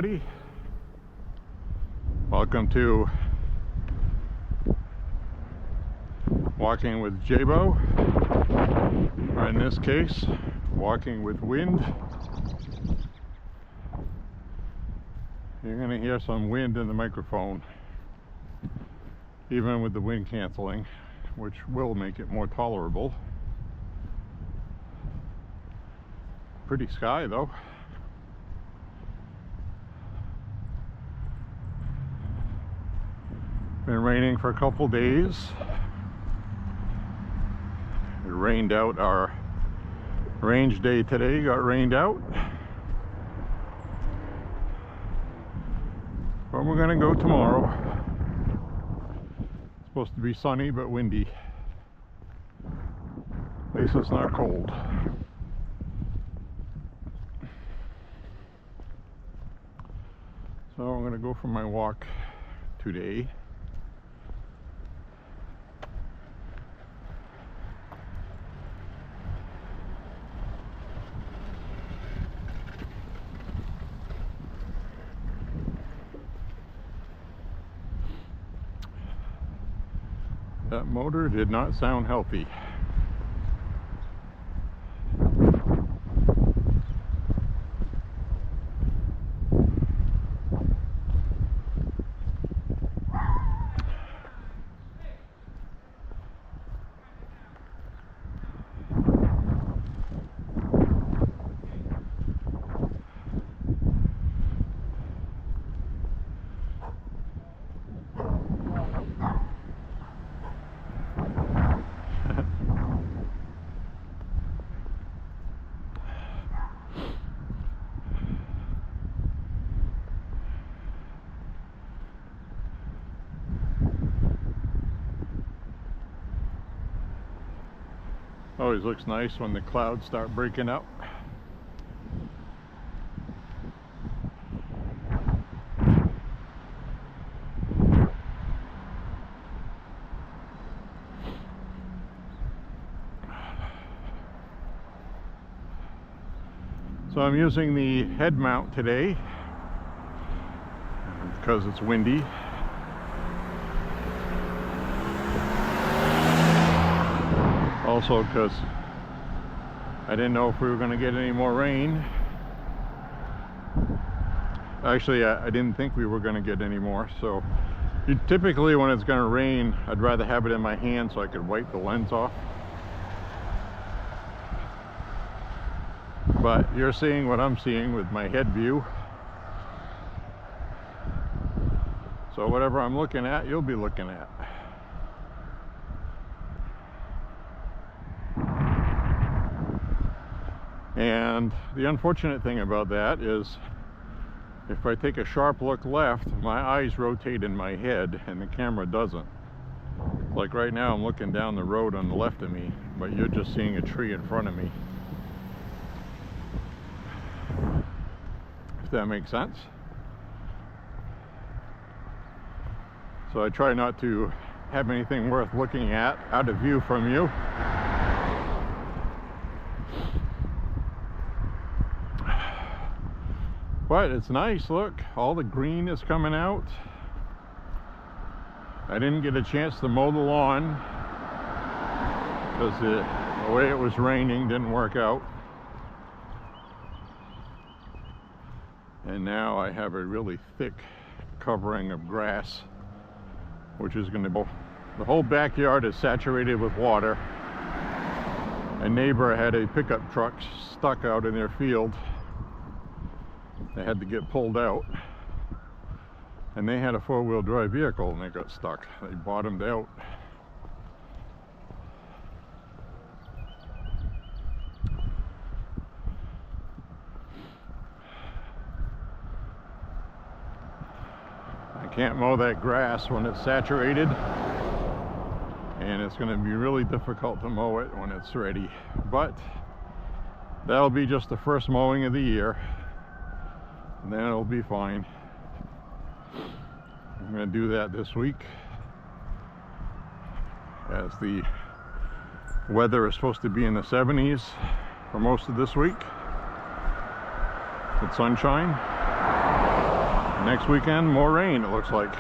everybody. Welcome to Walking with J.Beau, or in this case, Walking with Wind. You're going to hear some wind in the microphone, even with the wind canceling, which will make it more tolerable. Pretty sky though. Been raining for a couple days. It rained out. Our range day today got rained out. But we're gonna go tomorrow. It's supposed to be sunny but windy. At least it's not cold. So I'm gonna go for my walk today. That motor did not sound healthy. Always looks nice when the clouds start breaking up. So I'm using the head mount today because it's windy. Also because I didn't know if we were going to get any more rain. Actually, I didn't think we were going to get any more. So typically when it's going to rain, I'd rather have it in my hand so I could wipe the lens off. But you're seeing what I'm seeing with my head view. So whatever I'm looking at, you'll be looking at. And the unfortunate thing about that is if I take a sharp look left, my eyes rotate in my head and the camera doesn't. Like right now I'm looking down the road on the left of me, but you're just seeing a tree in front of me. If that makes sense. So I try not to have anything worth looking at out of view from you. But it's nice, look, all the green is coming out. I didn't get a chance to mow the lawn because the way it was raining didn't work out. And now I have a really thick covering of grass, which is going to go. The whole backyard is saturated with water. A neighbor had a pickup truck stuck out in their field. They had to get pulled out, and they had a four-wheel drive vehicle and they got stuck. They bottomed out. I can't mow that grass when it's saturated, and it's going to be really difficult to mow it when it's ready. But that'll be just the first mowing of the year. And then it'll be fine. I'm going to do that this week, as the weather is supposed to be in the 70s for most of this week with sunshine. Next weekend, more rain, it looks like.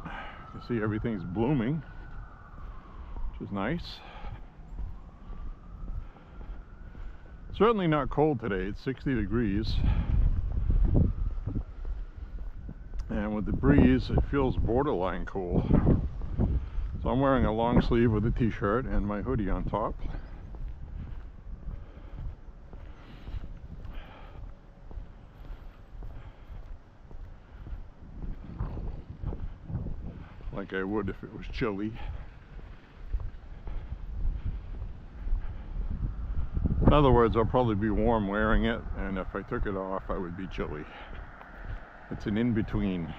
You can see everything's blooming, which is nice. Certainly not cold today. It's 60 degrees. And with the breeze, it feels borderline cool. So I'm wearing a long sleeve with a t-shirt and my hoodie on top. Like I would if it was chilly. In other words, I'll probably be warm wearing it, and if I took it off, I would be chilly. It's an in-between.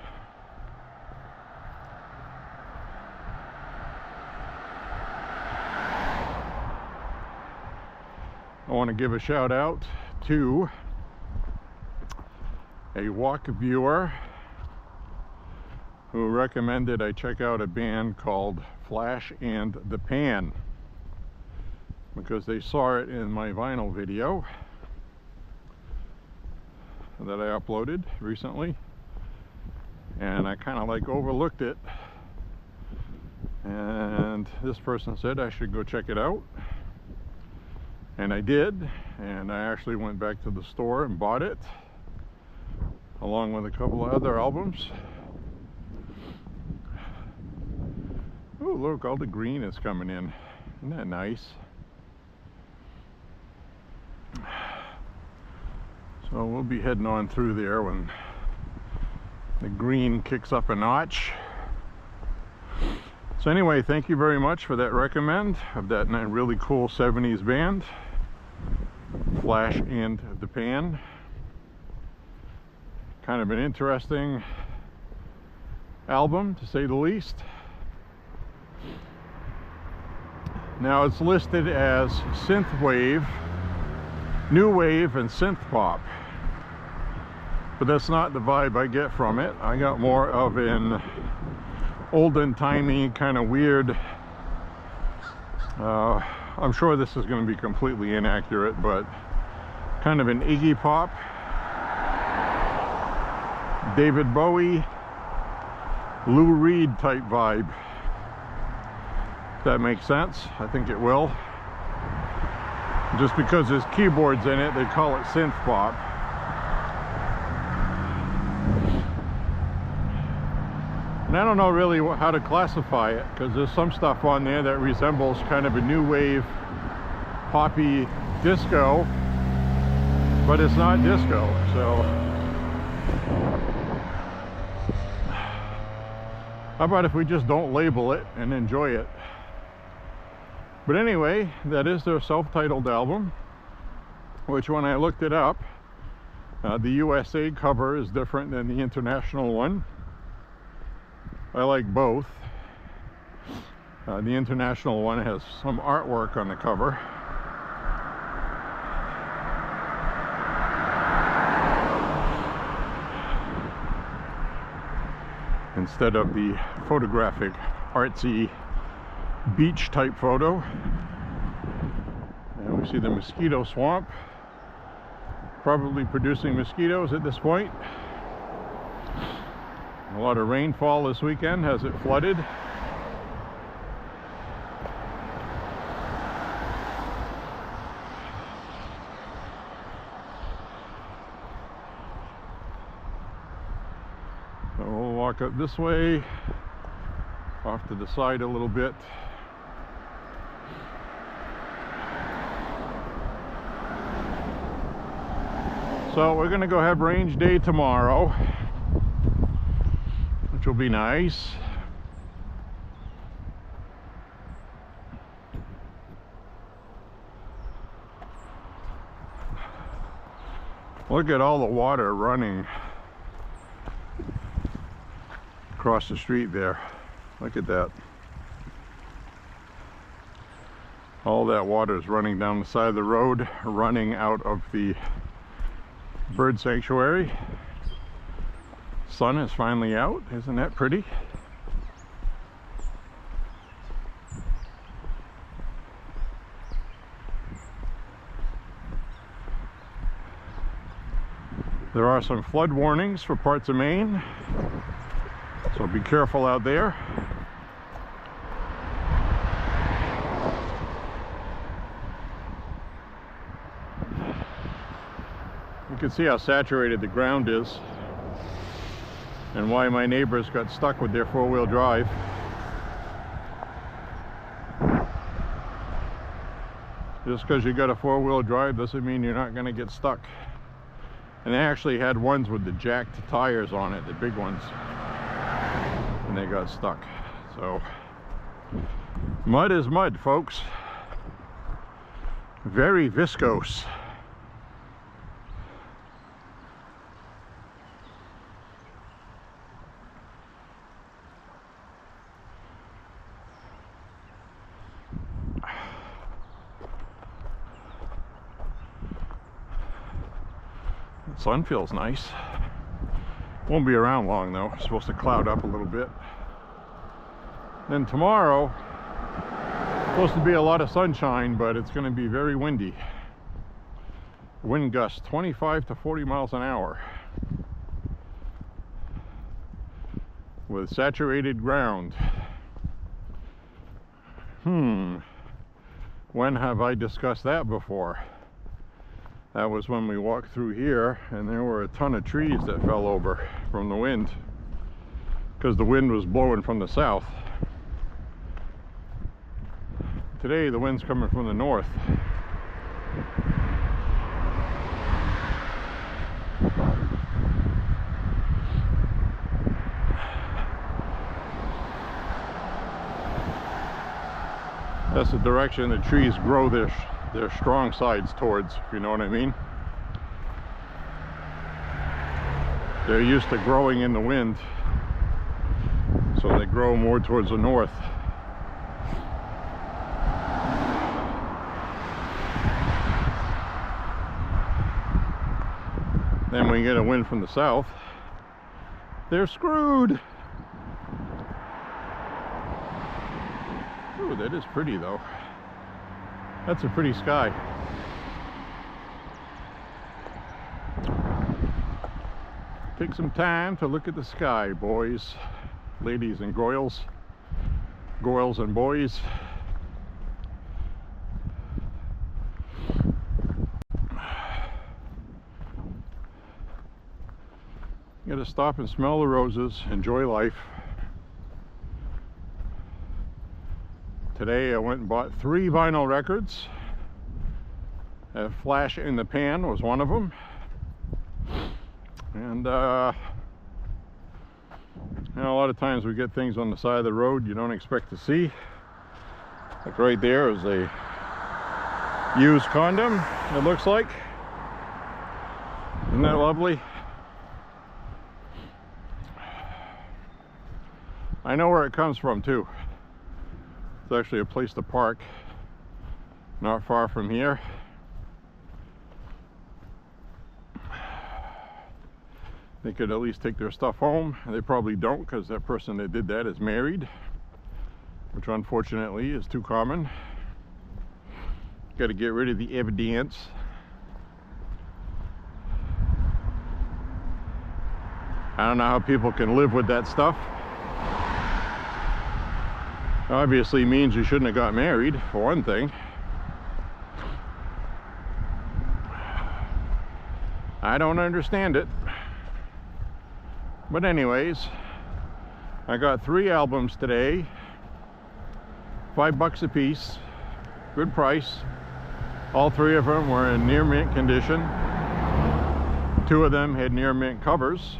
I want to give a shout out to a walk viewer who recommended I check out a band called Flash and the Pan, because they saw it in my vinyl video that I uploaded recently, and I kind of like overlooked it, and this person said I should go check it out, and I did, and I actually went back to the store and bought it along with a couple of other albums. Oh, look, all the green is coming in. Isn't that nice? So we'll be heading on through there when the green kicks up a notch. So anyway, thank you very much for that recommend of that really cool 70s band, Flash and the Pan. Kind of an interesting album, to say the least. Now it's listed as synthwave, new wave, and synth pop, but that's not the vibe I get from it. I got more of an olden-timey kind of weird, I'm sure this is going to be completely inaccurate, but kind of an Iggy Pop, David Bowie, Lou Reed type vibe. If that makes sense. I think it will. Just because there's keyboards in it, they call it synth pop. And I don't know really how to classify it, because there's some stuff on there that resembles kind of a new wave poppy disco, but it's not disco. So how about if we just don't label it and enjoy it? But anyway, that is their self-titled album, which when I looked it up, the USA cover is different than the international one. I like both. The international one has some artwork on the cover. Instead of the photographic, artsy beach type photo. And we see the mosquito swamp, probably producing mosquitoes at this point. A lot of rainfall this weekend. Has it flooded? So we'll walk up this way, off to the side a little bit. So we're gonna go have range day tomorrow, which will be nice. Look at all the water running across the street there. Look at that. All that water is running down the side of the road, running out of the bird sanctuary. Sun is finally out. Isn't that pretty? There are some flood warnings for parts of Maine, so be careful out there. You can see how saturated the ground is and why my neighbors got stuck with their four-wheel drive. Just because you got a four-wheel drive doesn't mean you're not going to get stuck. And they actually had ones with the jacked tires on it, the big ones, and they got stuck. So mud is mud, folks. Very viscose. The sun feels nice. Won't be around long though. It's supposed to cloud up a little bit. Then tomorrow, supposed to be a lot of sunshine, but it's going to be very windy. Wind gusts 25 to 40 miles an hour. With saturated ground. When have I discussed that before? That was when we walked through here and there were a ton of trees that fell over from the wind because the wind was blowing from the south. Today the wind's coming from the north. That's the direction the trees grow their strong sides towards, if you know what I mean. They're used to growing in the wind, so they grow more towards the north. Then when you get a wind from the south, they're screwed. Ooh, that is pretty though. That's a pretty sky. Take some time to look at the sky, boys, ladies and girls and boys. You gotta stop and smell the roses, enjoy life. Today I went and bought 3 vinyl records. A Flash in the Pan was one of them. And you know, a lot of times we get things on the side of the road you don't expect to see. Like right there is a used condom, it looks like. Isn't that lovely? I know where it comes from too. It's actually a place to park not far from here. They could at least take their stuff home. They probably don't, because that person that did that is married, which unfortunately is too common. Got to get rid of the evidence. I don't know how people can live with that stuff. Obviously means you shouldn't have got married, for one thing. I don't understand it. But anyways, I got 3 albums today, $5 a piece, good price. All 3 of them were in near mint condition. 2 of them had near mint covers.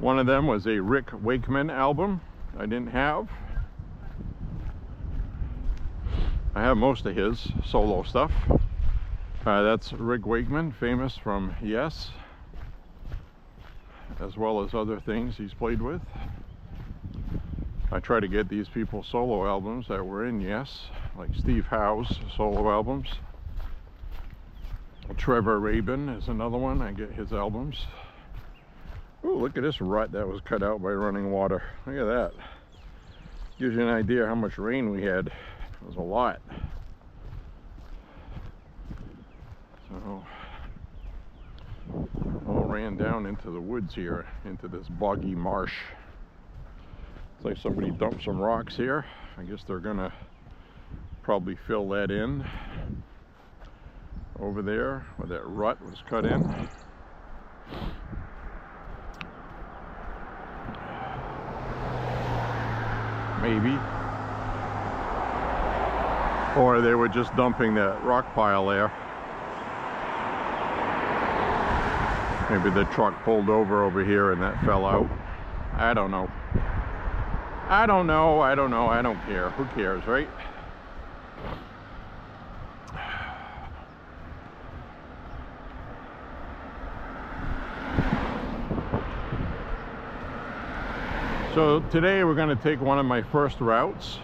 One of them was a Rick Wakeman album I didn't have. I have most of his solo stuff. That's Rick Wakeman, famous from Yes, as well as other things he's played with. I try to get these people's solo albums that were in Yes, like Steve Howe's solo albums. Trevor Rabin is another one. I get his albums. Oh, look at this rut that was cut out by running water. Look at that. Gives you an idea how much rain we had. It was a lot. So, all ran down into the woods here, into this boggy marsh. It's like somebody dumped some rocks here. I guess they're gonna probably fill that in over there where that rut was cut in. Maybe. Or they were just dumping that rock pile there. Maybe the truck pulled over here and that fell out. I don't know. I don't know. I don't care. Who cares, right? So today we're going to take one of my first routes.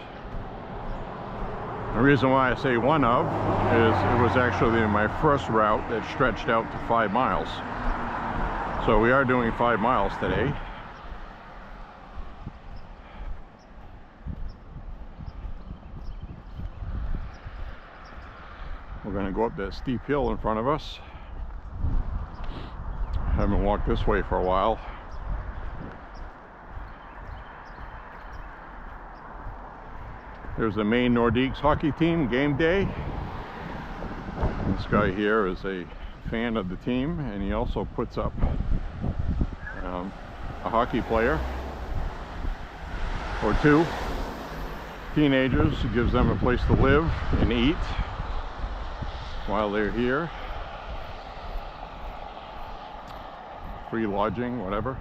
The reason why I say one of is it was actually my first route that stretched out to 5 miles. So we are doing 5 miles today. We're going to go up that steep hill in front of us. I haven't walked this way for a while. There's the Maine Nordiques hockey team, game day. This guy here is a fan of the team, and he also puts up a hockey player or two. Teenagers, he gives them a place to live and eat while they're here. Free lodging, whatever.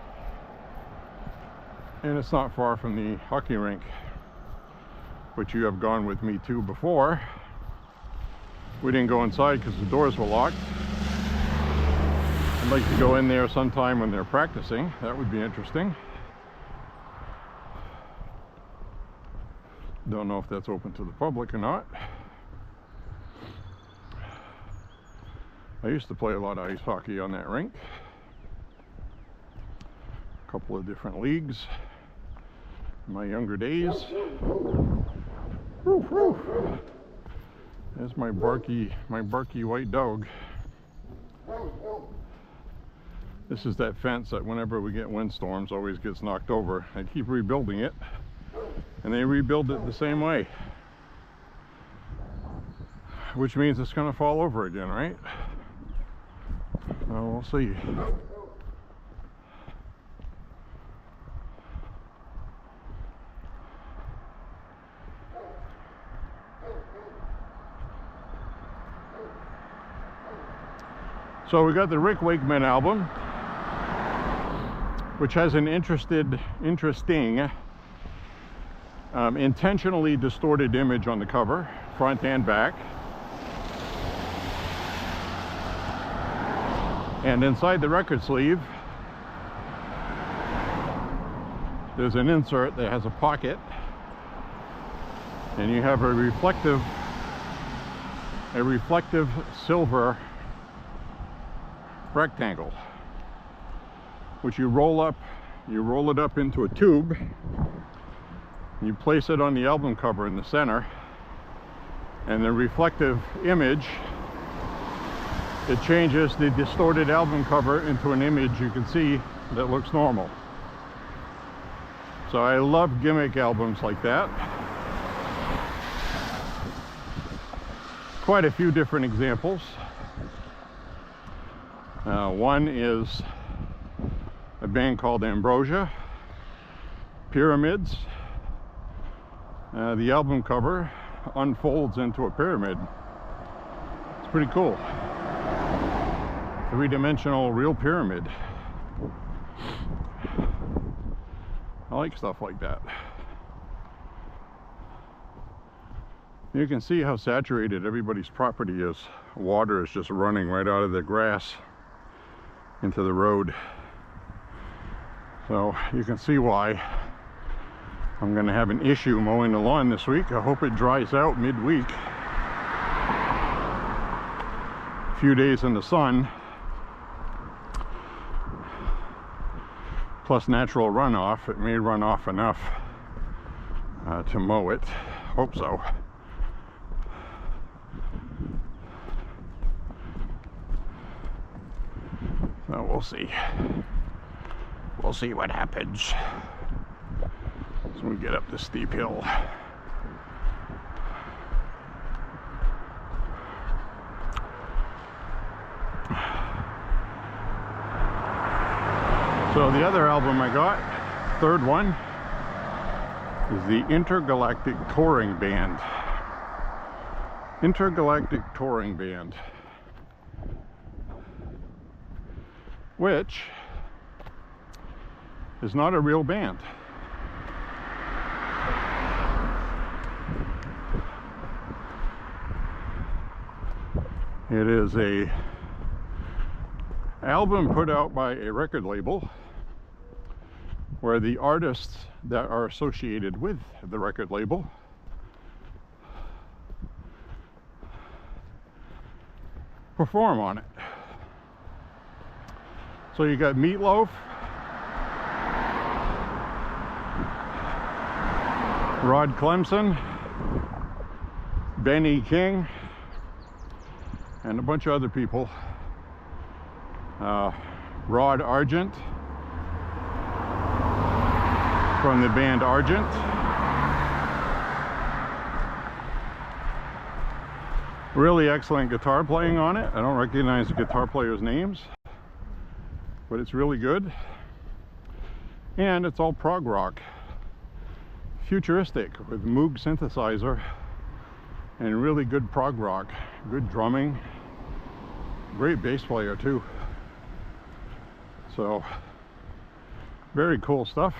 And it's not far from the hockey rink, which you have gone with me to before. We didn't go inside because the doors were locked. I'd like to go in there sometime when they're practicing. That would be interesting. Don't know if that's open to the public or not. I used to play a lot of ice hockey on that rink. A couple of different leagues in my younger days. Woof, woof. There's my barky white dog. This is that fence that whenever we get windstorms always gets knocked over. I keep rebuilding it, and they rebuild it the same way, which means it's going to fall over again, right? Well, we'll see. So we got the Rick Wakeman album, which has an interesting, intentionally distorted image on the cover, front and back. And inside the record sleeve, there's an insert that has a pocket, and you have a reflective silver rectangle, which you roll it up into a tube, and you place it on the album cover in the center, and the reflective image, it changes the distorted album cover into an image you can see that looks normal. So I love gimmick albums like that. Quite a few different examples. One is a band called Ambrosia, Pyramids. The album cover unfolds into a pyramid. It's pretty cool. Three-dimensional real pyramid. I like stuff like that. You can see how saturated everybody's property is. Water is just running right out of the grass into the road. So you can see why I'm going to have an issue mowing the lawn this week. I hope it dries out midweek. few days in the sun, plus natural runoff, it may run off enough to mow it. Hope so. So we'll see. We'll see what happens as we get up this steep hill. So the other album I got, third one, is the Intergalactic Touring Band. Intergalactic Touring Band. Which is not a real band. It is a album put out by a record label where the artists that are associated with the record label perform on it. So you got Meatloaf, Rod Clemson, Benny King, and a bunch of other people. Rod Argent from the band Argent. Really excellent guitar playing on it. I don't recognize the guitar players' names, but it's really good. And it's all prog rock. Futuristic with Moog synthesizer and really good prog rock. Good drumming. Great bass player too. So, very cool stuff.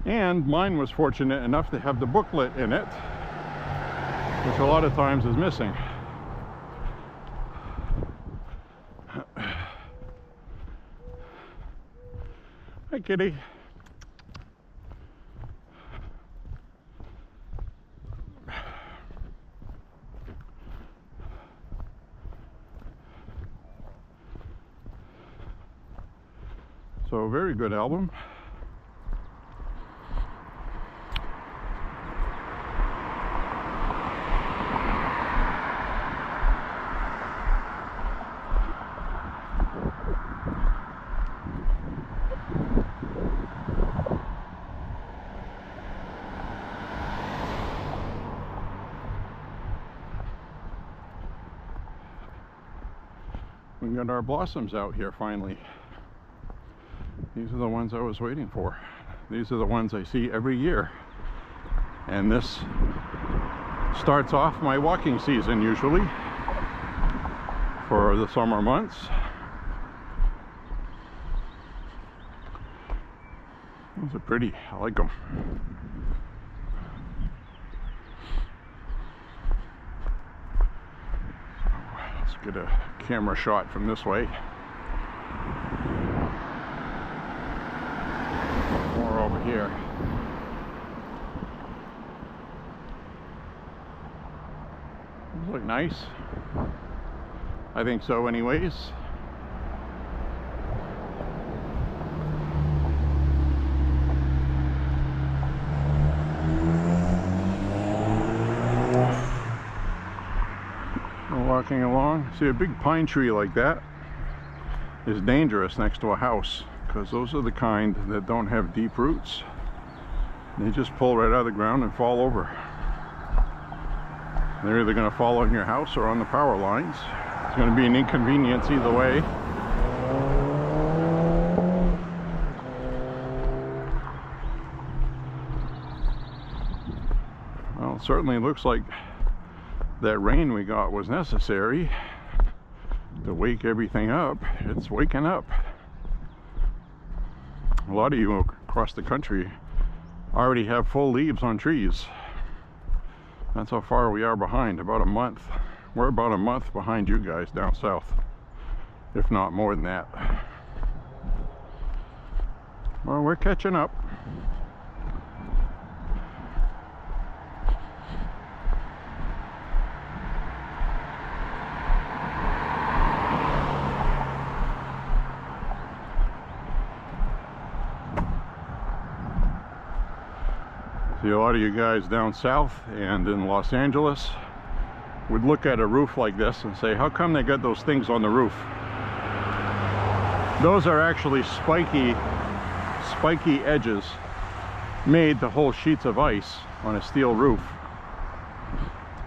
And mine was fortunate enough to have the booklet in it, which a lot of times is missing. Hi, kitty. So, very good album. We got our blossoms out here finally. These are the ones I was waiting for. These are the ones I see every year. And this starts off my walking season usually for the summer months. Those are pretty. I like them. Let's get a camera shot from this way. More over here. Those look nice. I think so anyways. Walking along, see a big pine tree like that is dangerous next to a house, because those are the kind that don't have deep roots. They just pull right out of the ground and fall over. They're either going to fall on your house or on the power lines. It's going to be an inconvenience either way. Well, it certainly looks like that rain we got was necessary to wake everything up. It's waking up. A lot of you across the country already have full leaves on trees. That's how far we are behind, about a month. We're about a month behind you guys down south, if not more than that. Well, we're catching up. See, a lot of you guys down south and in Los Angeles would look at a roof like this and say, how come they got those things on the roof? Those are actually spiky edges made to hold sheets of ice on a steel roof,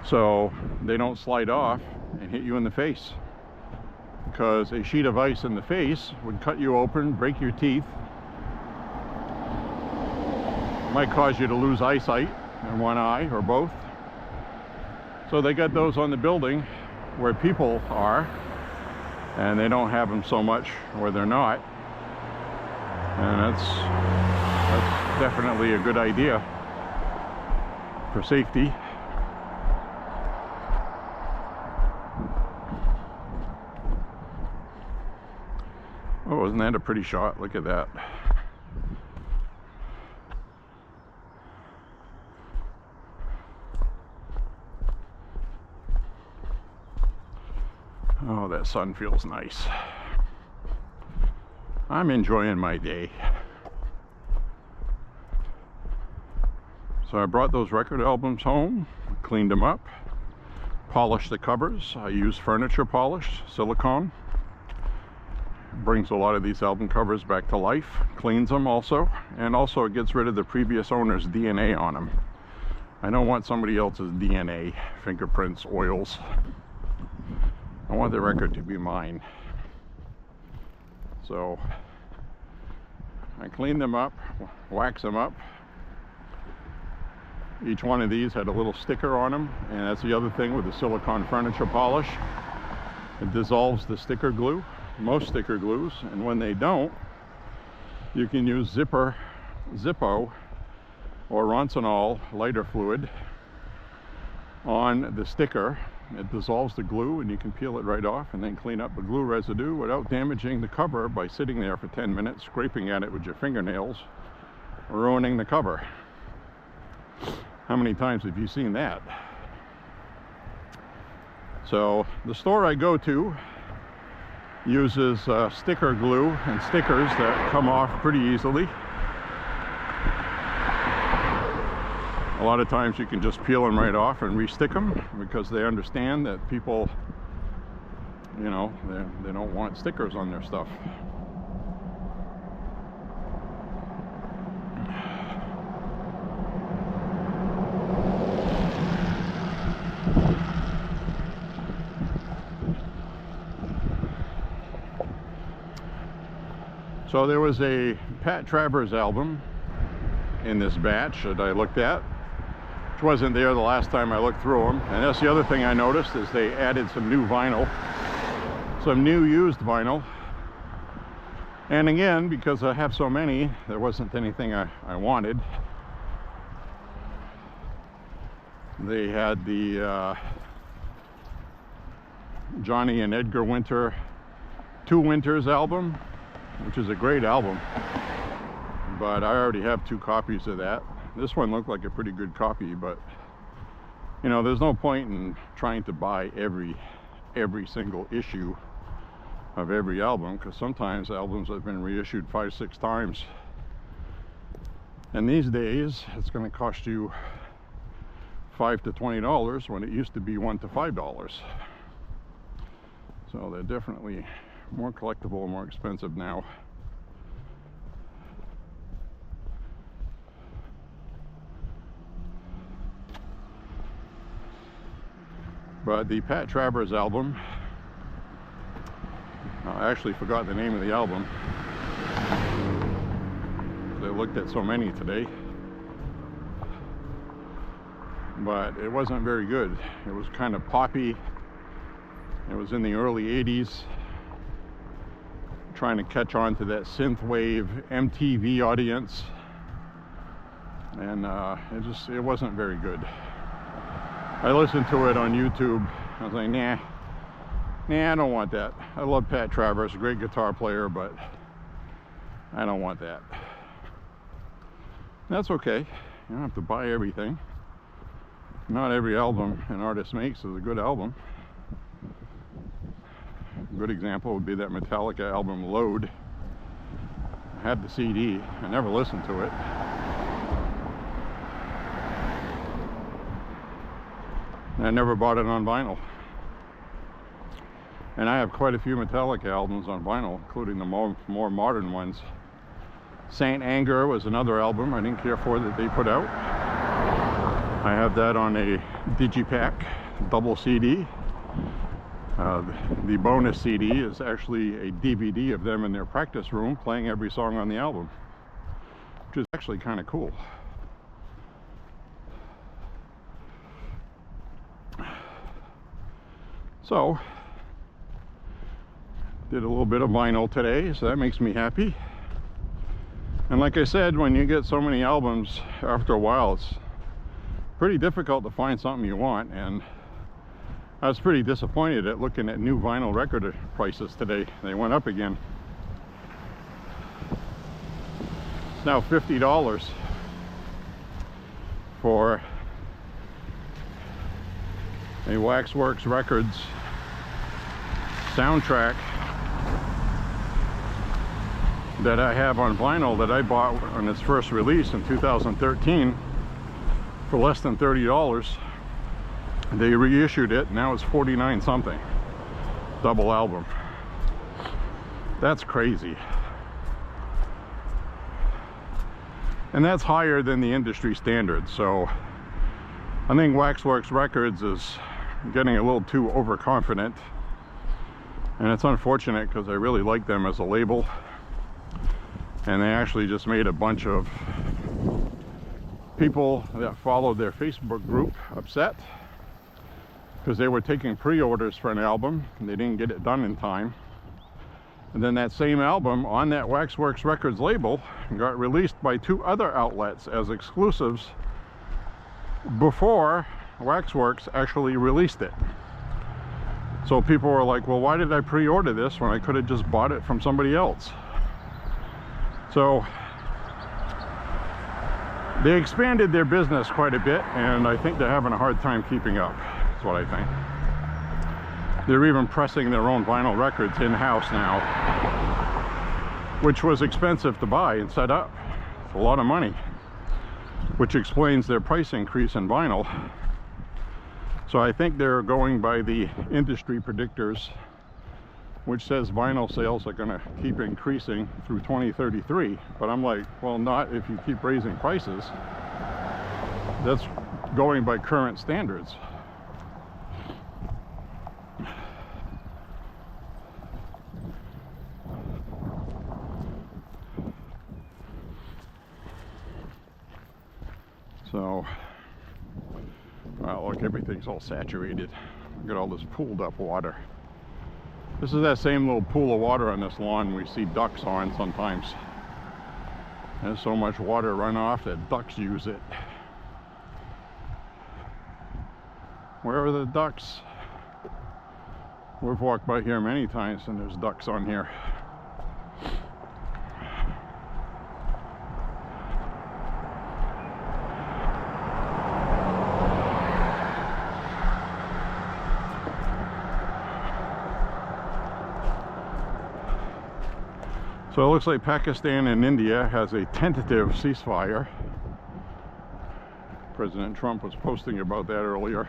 so they don't slide off and hit you in the face, because a sheet of ice in the face would cut you open, break your teeth, might cause you to lose eyesight in one eye or both. So they got those on the building where people are, and they don't have them so much where they're not, and that's definitely a good idea for safety. Oh, isn't that a pretty shot? Look at that. Oh, that sun feels nice. I'm enjoying my day. So I brought those record albums home, cleaned them up, polished the covers. I use furniture polish, silicone. Brings a lot of these album covers back to life, cleans them also, and also it gets rid of the previous owner's DNA on them. I don't want somebody else's DNA, fingerprints, oils. I want the record to be mine. So I cleaned them up, wax them up. Each one of these had a little sticker on them, and that's the other thing with the silicone furniture polish. It dissolves the sticker glue, most sticker glues, and when they don't, you can use Zippo or Roncinol lighter fluid on the sticker. It dissolves the glue and you can peel it right off and then clean up the glue residue without damaging the cover by sitting there for 10 minutes scraping at it with your fingernails, ruining the cover. How many times have you seen that? So the store I go to uses sticker glue and stickers that come off pretty easily. A lot of times you can just peel them right off and re-stick them, because they understand that people, you know, they don't want stickers on their stuff. So there was a Pat Travers album in this batch that I looked at, which wasn't there the last time I looked through them. And that's the other thing I noticed, is they added some new vinyl, some new used vinyl. And again, because I have so many, there wasn't anything I wanted. They had the Johnny and Edgar Winter Two Winters album, which is a great album, but I already have 2 copies of that. This one looked like a pretty good copy, but you know, there's no point in trying to buy every single issue of every album, because sometimes albums have been reissued 5-6 times, and these days it's going to cost you $5 to $20 when it used to be $1 to $5. So they're definitely more collectible and more expensive now. But the Pat Travers album, I actually forgot the name of the album. I looked at so many today, but it wasn't very good. It was kind of poppy. It was in the early 80s, trying to catch on to that synthwave MTV audience, and it wasn't very good. I listened to it on YouTube. I was like, nah, I don't want that. I love Pat Travers, a great guitar player, but I don't want that. That's okay. You don't have to buy everything. Not every album an artist makes is a good album. A good example would be that Metallica album Load. I had the CD. I never listened to it. And I never bought it on vinyl. And I have quite a few Metallica albums on vinyl, including the more modern ones. Saint Anger was another album I didn't care for that they put out. I have that on a digipack double CD. The bonus CD is actually a DVD of them in their practice room playing every song on the album, which is actually kind of cool. So, did a little bit of vinyl today, so that makes me happy. And like I said, when you get so many albums, after a while it's pretty difficult to find something you want, and I was pretty disappointed at looking at new vinyl record prices today. They went up again. It's now $50 for a Waxworks Records soundtrack that I have on vinyl that I bought on its first release in 2013 for less than $30. They reissued it, now it's 49 something. Double album. That's crazy. And that's higher than the industry standard, so I think Waxworks Records is getting a little too overconfident, and it's unfortunate because I really like them as a label. And they actually just made a bunch of people that followed their Facebook group upset because they were taking pre-orders for an album and they didn't get it done in time. And then that same album on that Waxworks Records label got released by 2 other outlets as exclusives before Waxworks actually released it. So people were like, well, why did I pre-order this when I could have just bought it from somebody else? So they expanded their business quite a bit, and I think they're having a hard time keeping up. That's what I think. They're even pressing their own vinyl records in-house now, which was expensive to buy and set up. It's a lot of money, which explains their price increase in vinyl. So I think they're going by the industry predictors, which says vinyl sales are going to keep increasing through 2033. But I'm like, well, not if you keep raising prices. That's going by current standards. So, wow, look, everything's all saturated. Look at all this pooled up water. This is that same little pool of water on this lawn we see ducks on sometimes. There's so much water runoff that ducks use it. Where are the ducks? We've walked by here many times and there's ducks on here. So it looks like Pakistan and India has a tentative ceasefire. President Trump was posting about that earlier,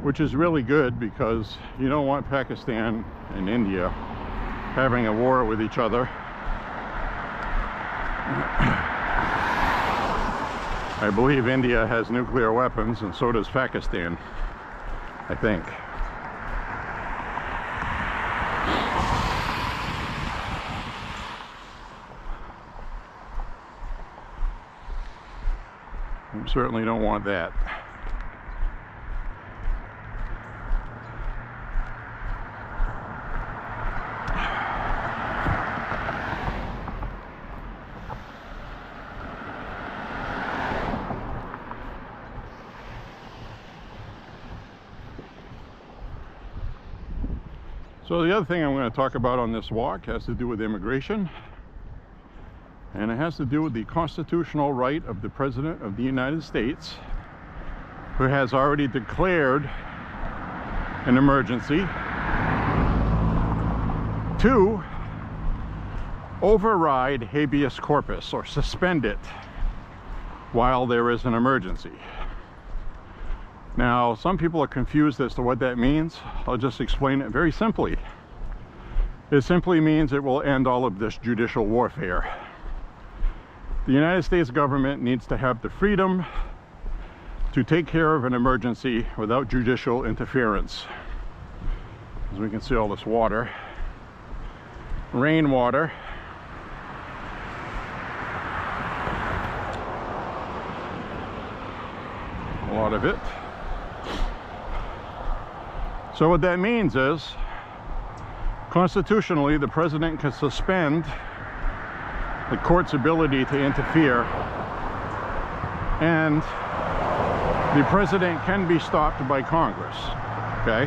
which is really good because you don't want Pakistan and India having a war with each other. I believe India has nuclear weapons and so does Pakistan, I think. We certainly don't want that. So the other thing I'm going to talk about on this walk has to do with immigration. And it has to do with the constitutional right of the President of the United States, who has already declared an emergency, to override habeas corpus or suspend it while there is an emergency. Now, some people are confused as to what that means. I'll just explain it very simply. It simply means it will end all of this judicial warfare. The United States government needs to have the freedom to take care of an emergency without judicial interference. As we can see, all this water, rainwater. A lot of it. So what that means is, constitutionally, the president can suspend the court's ability to interfere, and the president can be stopped by Congress. Okay?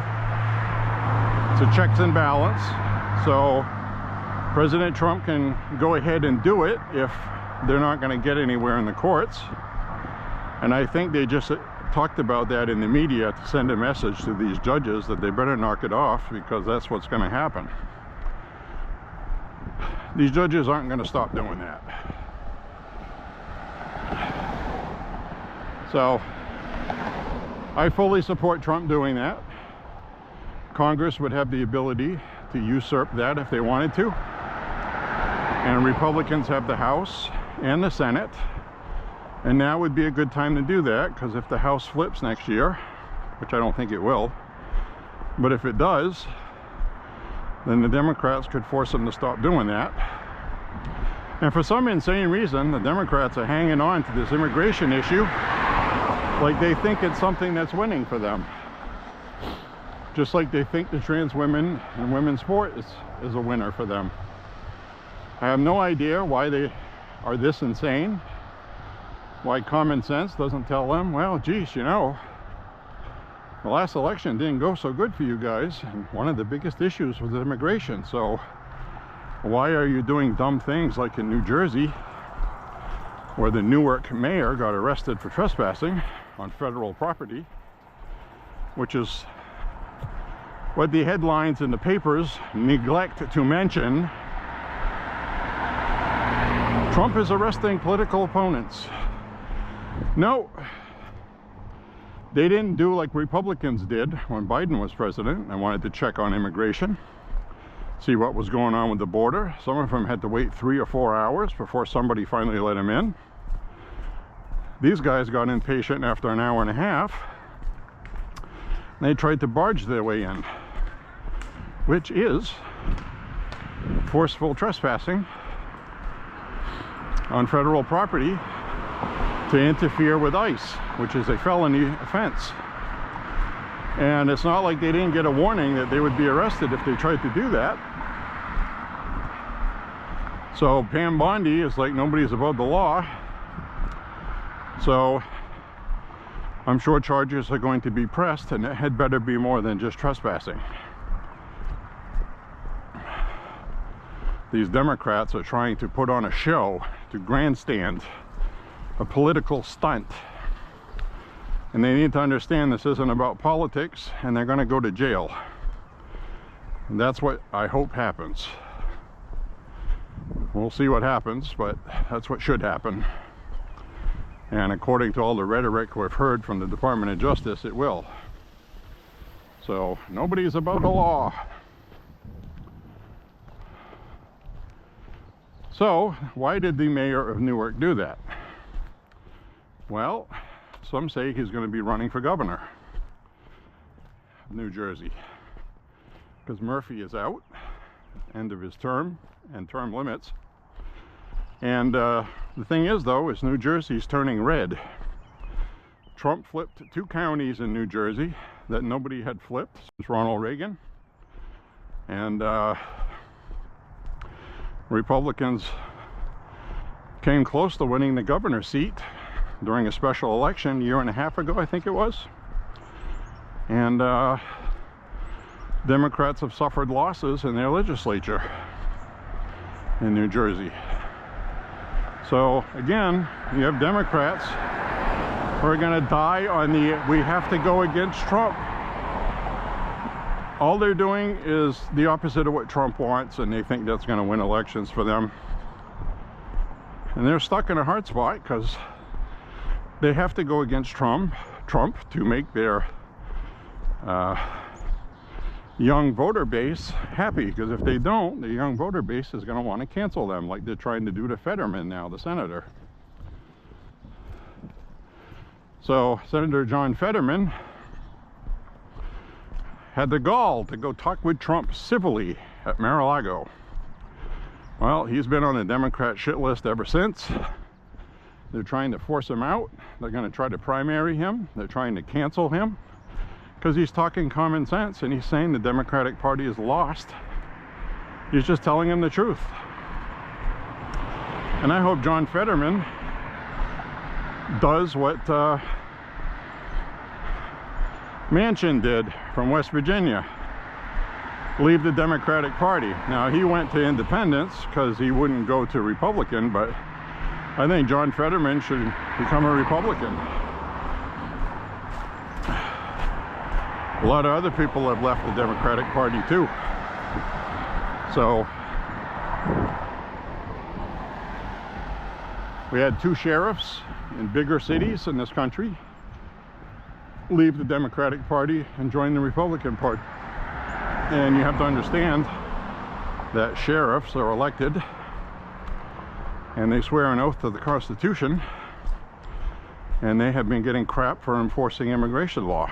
It's a checks and balance. So President Trump can go ahead and do it if they're not going to get anywhere in the courts. And I think they just talked about that in the media to send a message to these judges that they better knock it off, because that's what's going to happen. These judges aren't going to stop doing that. So I fully support Trump doing that. Congress would have the ability to usurp that if they wanted to. And Republicans have the House and the Senate. And now would be a good time to do that, because if the House flips next year, which I don't think it will, but if it does, then the Democrats could force them to stop doing that. And for some insane reason, the Democrats are hanging on to this immigration issue like they think it's something that's winning for them. Just like they think the trans women and women's sport is a winner for them. I have no idea why they are this insane. Why common sense doesn't tell them, well, geez, you know, the last election didn't go so good for you guys, and one of the biggest issues was immigration. So why are you doing dumb things like in New Jersey, where the Newark mayor got arrested for trespassing on federal property, which is what the headlines in the papers neglect to mention. Trump is arresting political opponents. No, they didn't do like Republicans did when Biden was president and wanted to check on immigration, see what was going on with the border. Some of them had to wait 3 or 4 hours before somebody finally let them in. These guys got impatient after an hour and a half. They tried to barge their way in, which is forceful trespassing on federal property to interfere with ICE, which is a felony offense. And it's not like they didn't get a warning that they would be arrested if they tried to do that. So Pam Bondi is like nobody's above the law. So I'm sure charges are going to be pressed, and it had better be more than just trespassing. These Democrats are trying to put on a show, to grandstand, a political stunt. And they need to understand this isn't about politics, and they're going to go to jail. And that's what I hope happens. We'll see what happens, but that's what should happen. And according to all the rhetoric we've heard from the Department of Justice, it will. So nobody's above the law. So why did the mayor of Newark do that? Well, some say he's going to be running for governor of New Jersey, because Murphy is out, end of his term and term limits. And the thing is, though, is New Jersey's turning red. Trump flipped 2 counties in New Jersey that nobody had flipped since Ronald Reagan. And Republicans came close to winning the governor's seat during a special election a year and a half ago, I think it was. And Democrats have suffered losses in their legislature in New Jersey. So again, you have Democrats who are going to die on the we have to go against Trump. All they're doing is the opposite of what Trump wants, and they think that's going to win elections for them. And they're stuck in a hard spot because they have to go against Trump Trump to make their young voter base happy, because if they don't, the young voter base is going to want to cancel them, like they're trying to do to Fetterman now, the senator. So Senator John Fetterman had the gall to go talk with Trump civilly at Mar-a-Lago. Well, he's been on the Democrat shit list ever since. They're trying to force him out. They're going to try to primary him. They're trying to cancel him because he's talking common sense and he's saying the Democratic Party is lost. He's just telling him the truth. And I hope John Fetterman does what Manchin did from West Virginia. Leave the Democratic Party. Now, he went to independence because he wouldn't go to Republican, but I think John Fetterman should become a Republican. A lot of other people have left the Democratic Party too. So we had 2 sheriffs in bigger cities in this country leave the Democratic Party and join the Republican Party. And you have to understand that sheriffs are elected and they swear an oath to the Constitution, and they have been getting crap for enforcing immigration law.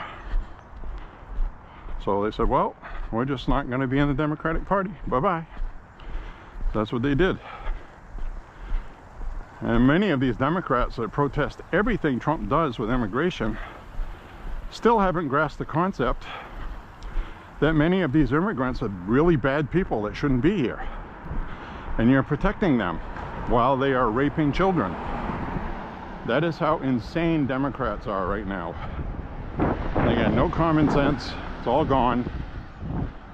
So they said, well, we're just not going to be in the Democratic Party. Bye-bye. That's what they did. And many of these Democrats that protest everything Trump does with immigration still haven't grasped the concept that many of these immigrants are really bad people that shouldn't be here. And you're protecting them while they are raping children. That is how insane Democrats are right now. They got no common sense. It's all gone.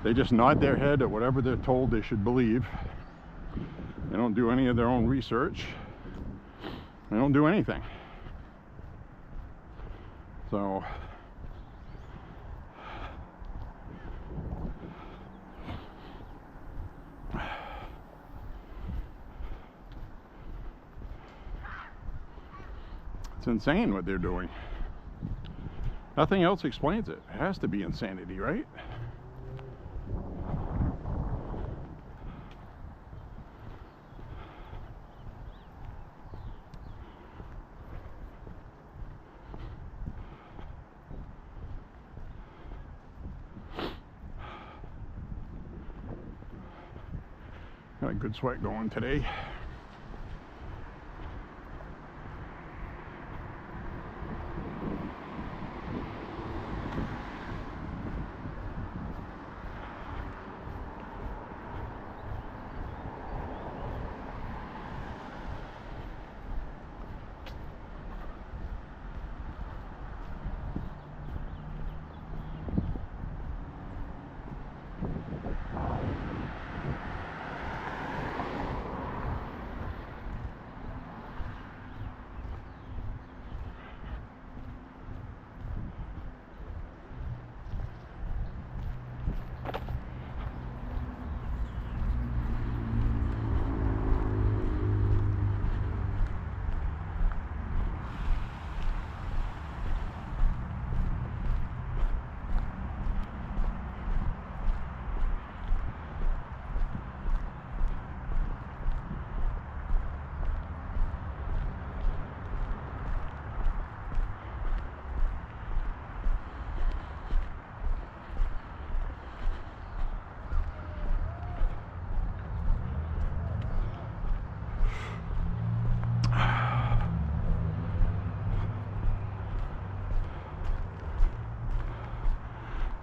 They just nod their head at whatever they're told they should believe. They don't do any of their own research. They don't do anything. So it's insane what they're doing. Nothing else explains it. It has to be insanity, right? Got a good sweat going today.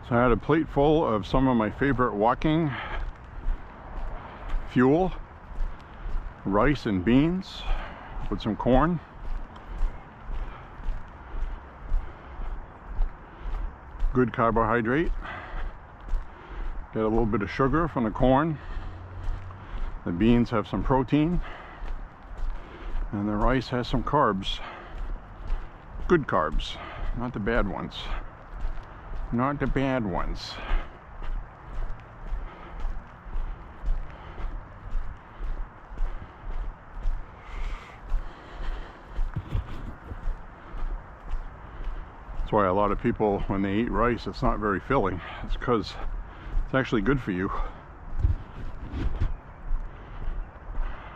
So I had a plate full of some of my favorite walking fuel, rice and beans with some corn. Good carbohydrate. Get a little bit of sugar from the corn. The beans have some protein. And the rice has some carbs. Good carbs, not the bad ones. Not the bad ones. why a lot of people, when they eat rice, it's not very filling. It's because it's actually good for you.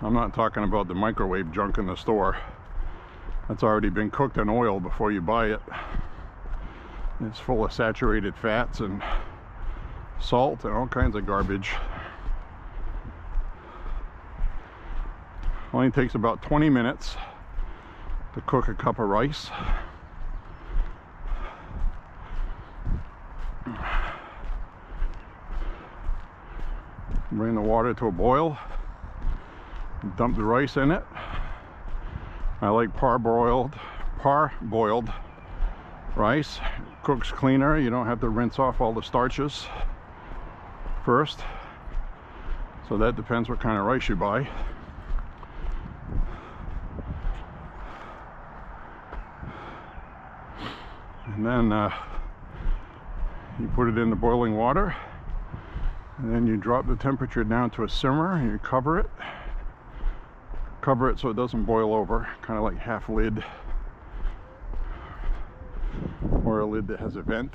I'm not talking about the microwave junk in the store. That's already been cooked in oil before you buy it. It's full of saturated fats and salt and all kinds of garbage. Only takes about 20 minutes to cook a cup of rice. Bring the water to a boil. Dump the rice in it. I like parboiled rice. Cooks cleaner. You don't have to rinse off all the starches first. So that depends what kind of rice you buy. And then you put it in the boiling water, and then you drop the temperature down to a simmer, and you cover it so it doesn't boil over, kind of like half lid, or a lid that has a vent.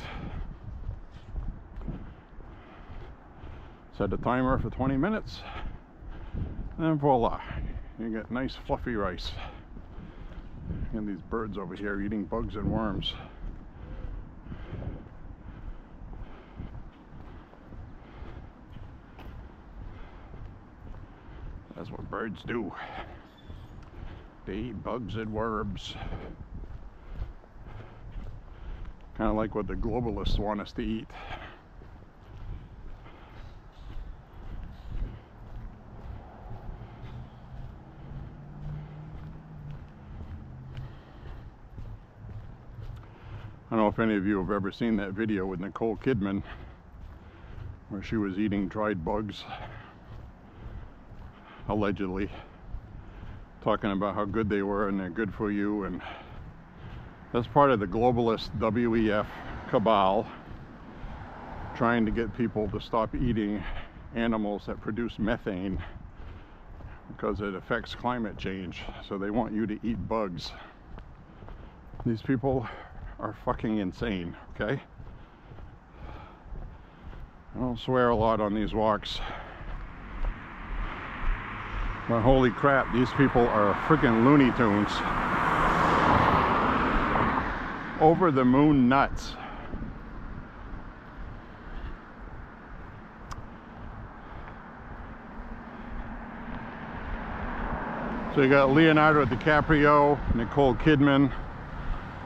Set a timer for 20 minutes, and voila, you get nice fluffy rice. And these birds over here eating bugs and worms. That's what birds do. They eat bugs and worms. Kind of like what the globalists want us to eat. I don't know if any of you have ever seen that video with Nicole Kidman where she was eating dried bugs, allegedly, talking about how good they were and they're good for you. And that's part of the globalist WEF cabal, trying to get people to stop eating animals that produce methane because it affects climate change. So they want you to eat bugs. These people are fucking insane, okay? I don't swear a lot on these walks, but holy crap, these people are freaking Looney Tunes. Over the moon nuts. So you got Leonardo DiCaprio, Nicole Kidman,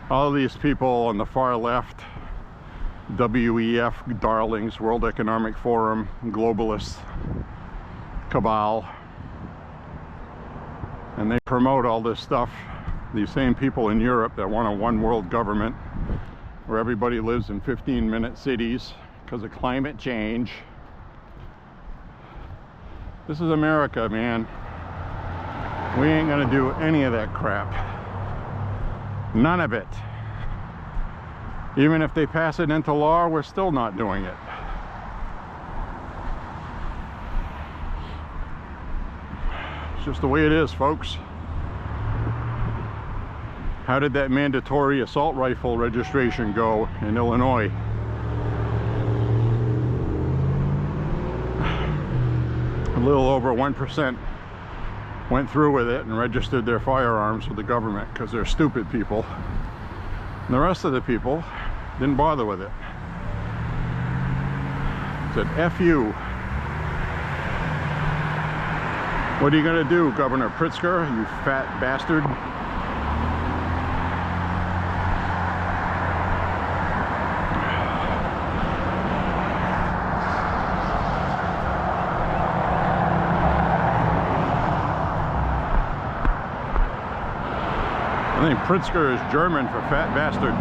all these people on the far left, WEF darlings, World Economic Forum, globalist cabal. And they promote all this stuff. These same people in Europe that want a one world government where everybody lives in 15-minute cities because of climate change. This is America, man. We ain't gonna do any of that crap. None of it. Even if they pass it into law, we're still not doing it. It's just the way it is, folks. How did that mandatory assault rifle registration go in Illinois? A little over 1% went through with it and registered their firearms with the government because they're stupid people. And the rest of the people didn't bother with it. Said, F you. What are you gonna do, Governor Pritzker, you fat bastard? I think Pritzker is German for fat bastard.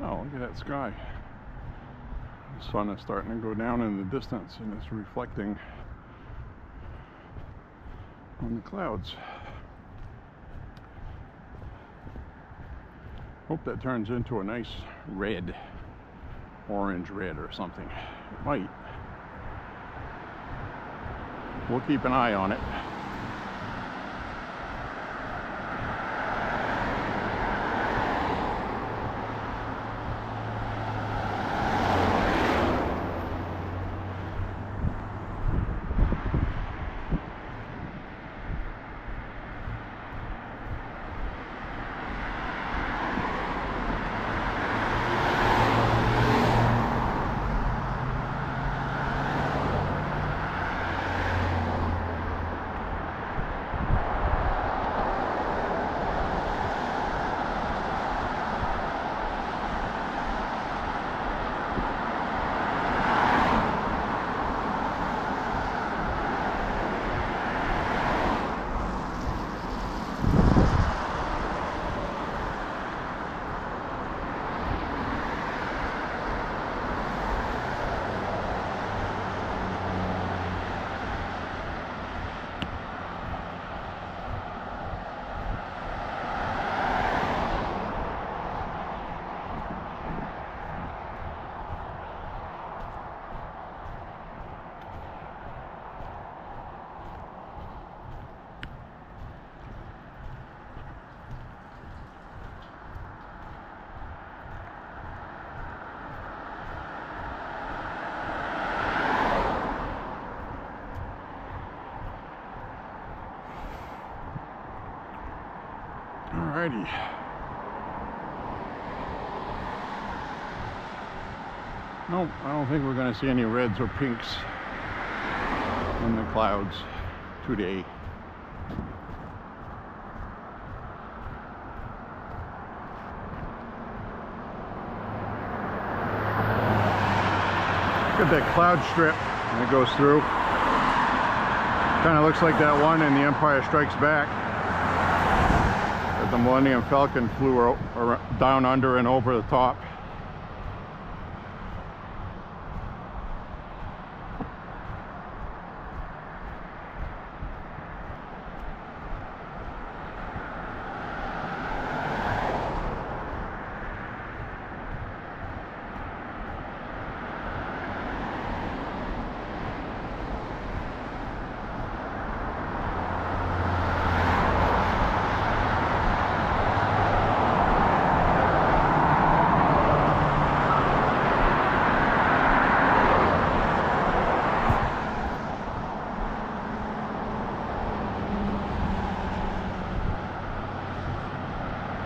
Oh, look at that sky. The sun is starting to go down in the distance and it's reflecting on the clouds. Hope that turns into a nice red, orange red or something. It might. We'll keep an eye on it. Alrighty. Nope, I don't think we're going to see any reds or pinks in the clouds today. Look at that cloud strip that goes through. Kind of looks like that one in The Empire Strikes Back. The Millennium Falcon flew down under and over the top.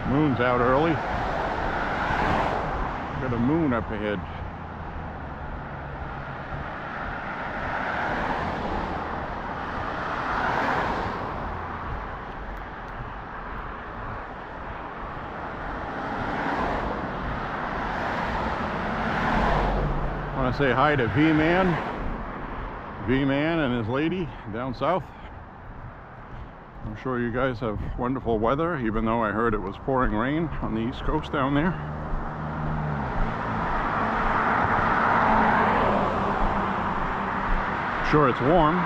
Moon's out early. Got a moon up ahead. I want to say hi to V-Man and his lady down south. I'm sure you guys have wonderful weather, even though I heard it was pouring rain on the East Coast down there. Sure, it's warm.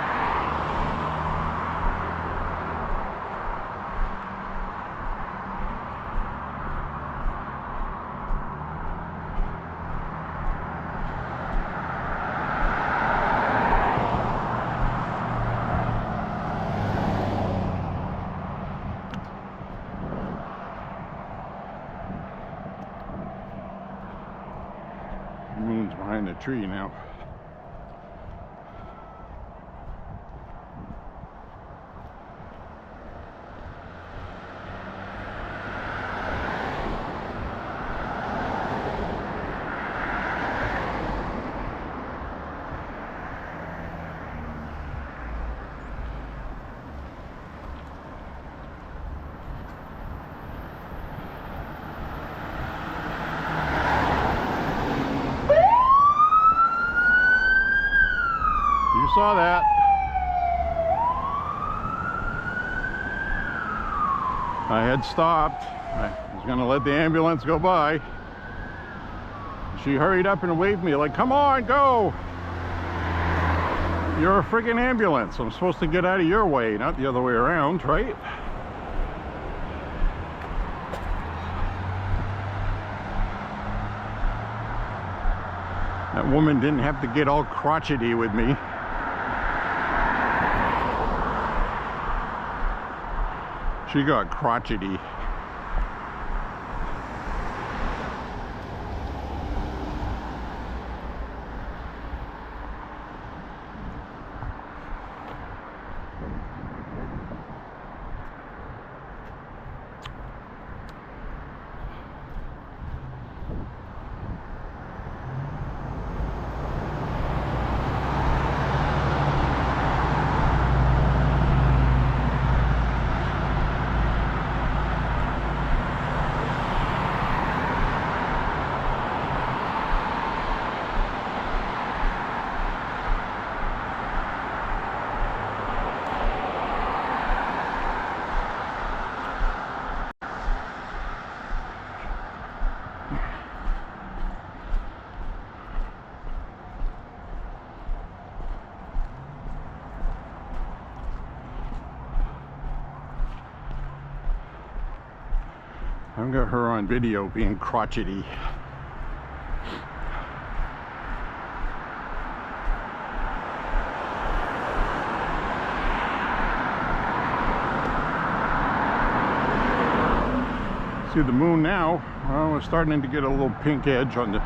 The moon's behind the tree now. You saw that. I had stopped. I was going to let the ambulance go by. She hurried up and waved me like, come on, go. You're a friggin' ambulance. I'm supposed to get out of your way, not the other way around, right? That woman didn't have to get all crotchety with me. She got crotchety. I've got her on video being crotchety. See the moon now? Well, we're starting to get a little pink edge on the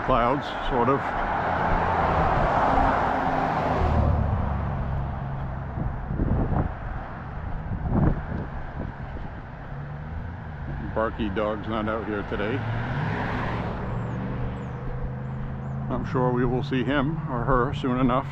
clouds, sort of. Barky dog's not out here today. I'm sure we will see him or her soon enough.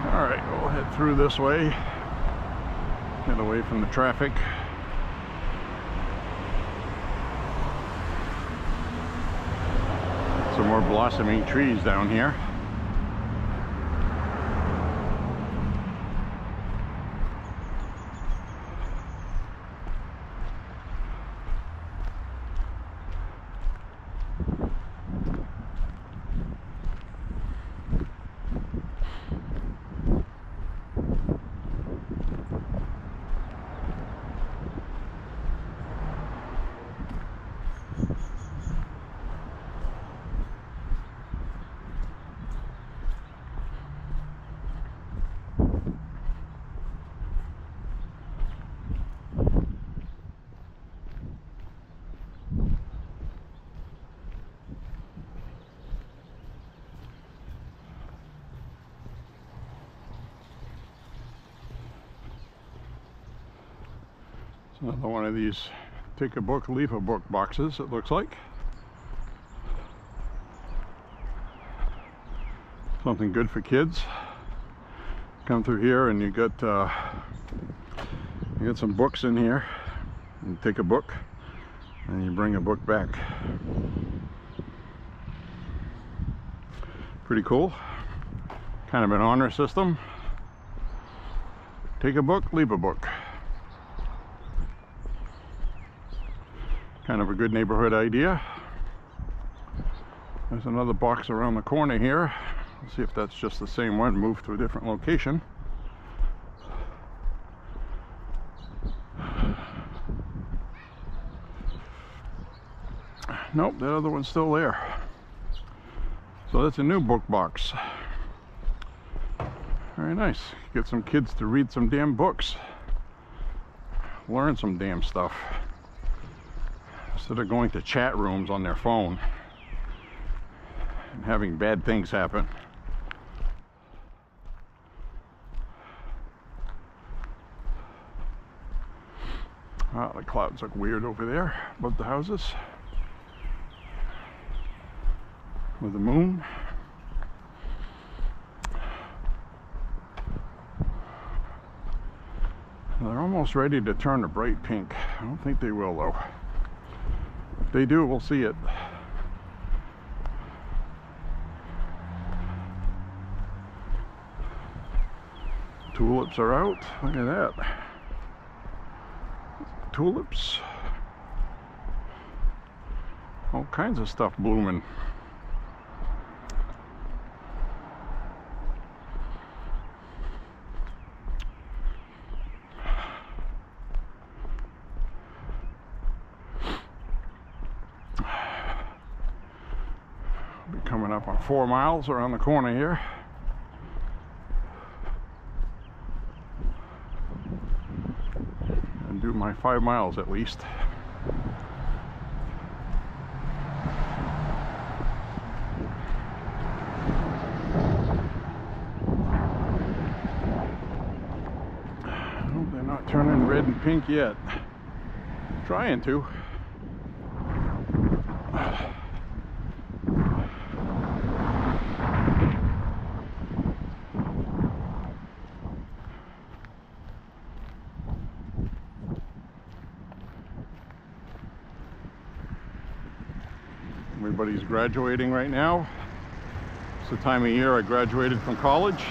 Alright, we'll head through this way, get away from the traffic. Some more blossoming trees down here. It's another one of these take a book, leave a book boxes, it looks like. Something good for kids. Come through here and you got some books in here. You take a book and you bring a book back. Pretty cool. Kind of an honor system. Take a book, leave a book. Kind of a good neighborhood idea. There's another box around the corner here. Let's see if that's just the same one, moved to a different location. Nope, that other one's still there. So that's a new book box. Very nice. Get some kids to read some damn books. Learn some damn stuff. Instead of going to chat rooms on their phone and having bad things happen. Ah, the clouds look weird over there above the houses. With the moon. They're almost ready to turn a bright pink. I don't think they will though. If they do, we'll see it. Tulips are out. Look at that. Tulips. All kinds of stuff blooming. Be coming up on 4 miles around the corner here. And do my 5 miles at least. I hope they're not turning red and pink yet. Trying to. Everybody's graduating right now. It's the time of year I graduated from college.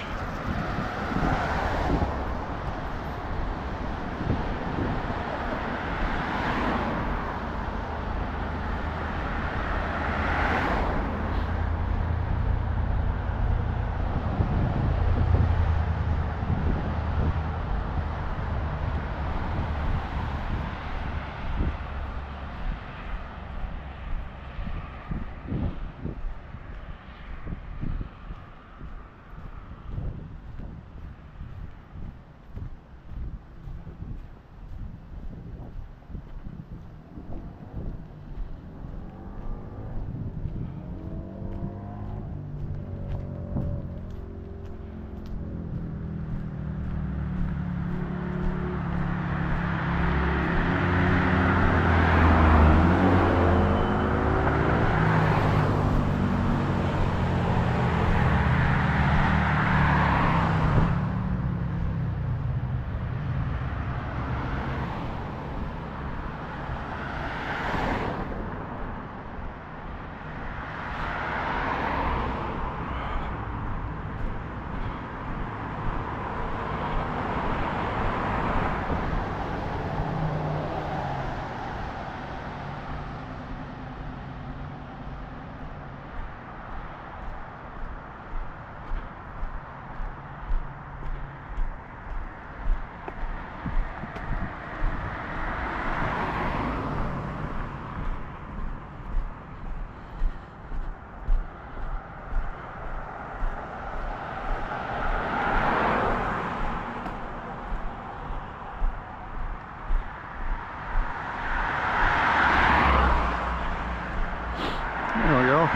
There we go.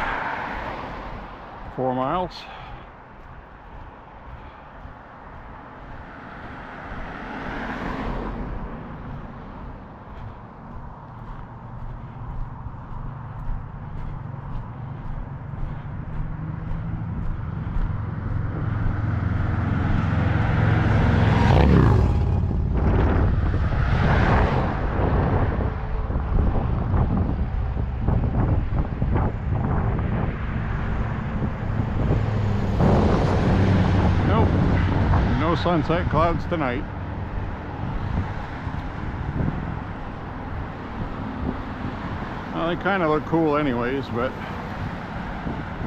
4 miles. No sunset clouds tonight. Well, they kind of look cool anyways, but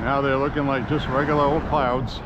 now they're looking like just regular old clouds.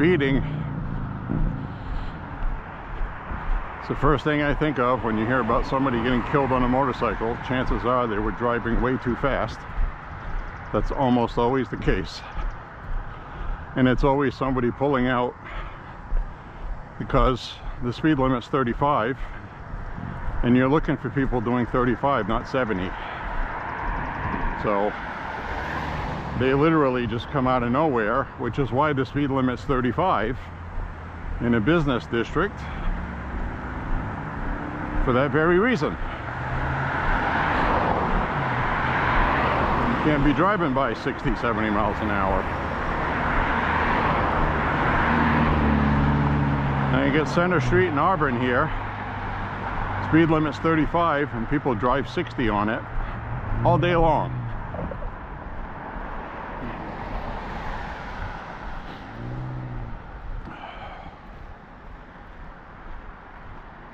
speeding, it's the first thing I think of when you hear about somebody getting killed on a motorcycle. Chances are they were driving way too fast. That's almost always the case. And it's always somebody pulling out because the speed limit's 35 and you're looking for people doing 35, not 70. So they literally just come out of nowhere, which is why the speed limit's 35 in a business district, for that very reason. You can't be driving by 60, 70 miles an hour. Now you get Center Street in Auburn here. Speed limit's 35 and people drive 60 on it all day long.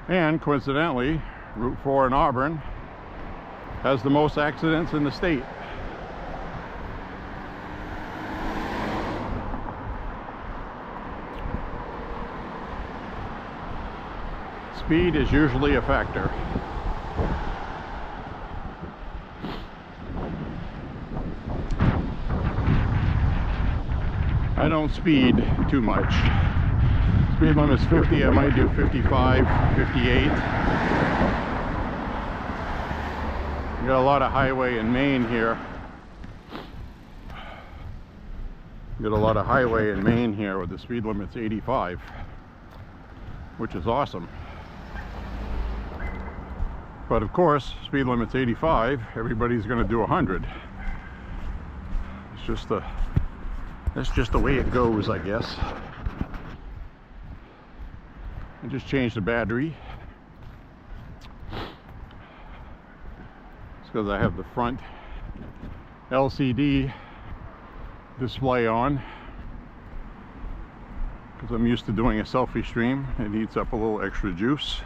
And coincidentally, Route 4 in Auburn has the most accidents in the state. Speed is usually a factor. I don't speed too much. Speed limit's 50, I might do 55, 58. You got a lot of highway in Maine here. You got a lot of highway in Maine here where the speed limit's 85, which is awesome. But of course, speed limit's 85, everybody's gonna do 100. That's just the way it goes, I guess. I just changed the battery. It's because I have the front LCD display on, because I'm used to doing a selfie stream. It eats up a little extra juice.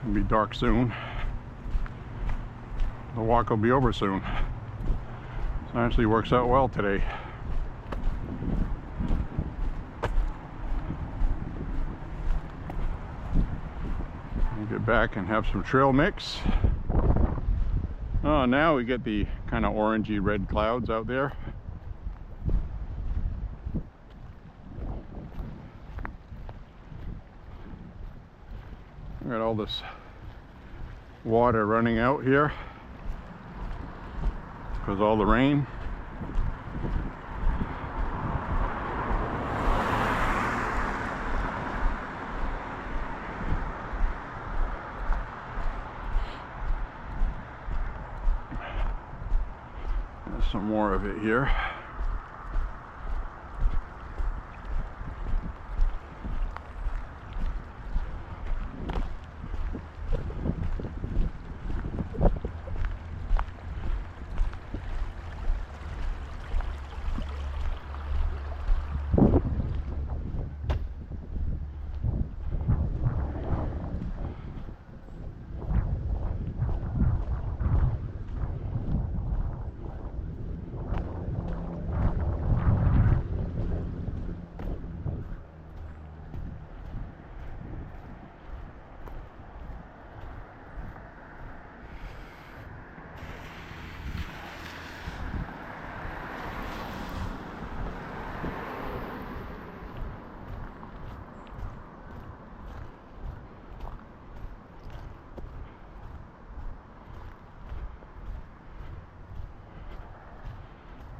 It'll be dark soon. The walk will be over soon. It actually works out well today. We'll get back and have some trail mix. Oh, now we get the kind of orangey red clouds out there. We got all this water running out here because all the rain. There's some more of it here.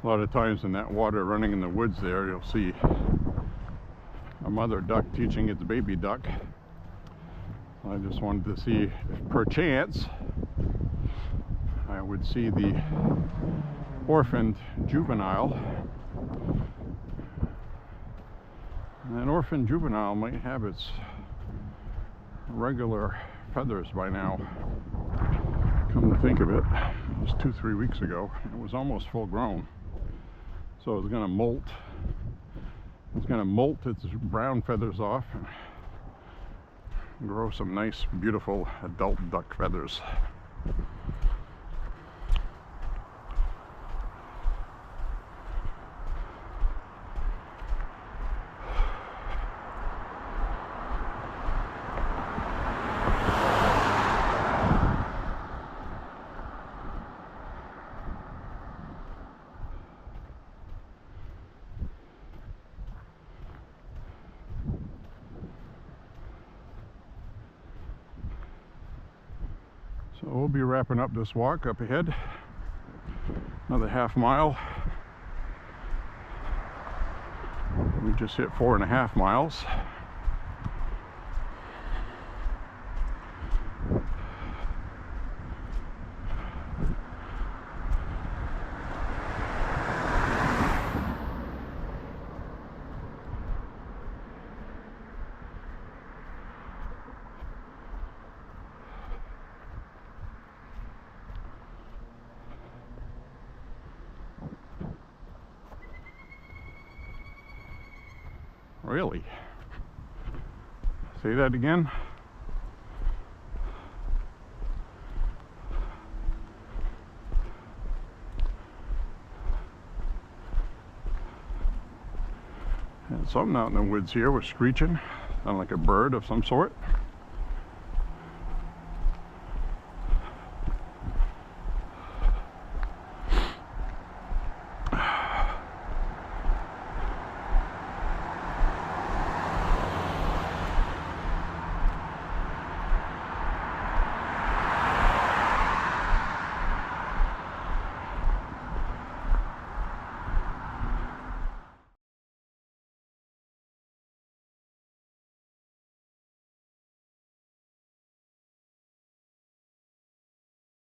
A lot of times in that water running in the woods there, you'll see a mother duck teaching its baby duck. I just wanted to see if perchance I would see the orphaned juvenile An orphan juvenile might have its regular feathers by now. Come to think of it, it was 2-3 weeks ago. It was almost full grown. So it's going to molt. It's going to molt its brown feathers off and grow some nice, beautiful adult duck feathers. So we'll be wrapping up this walk up ahead. Another half mile. We just hit 4.5 miles. Really? Say that again? And something out in the woods here was screeching, sounded like a bird of some sort.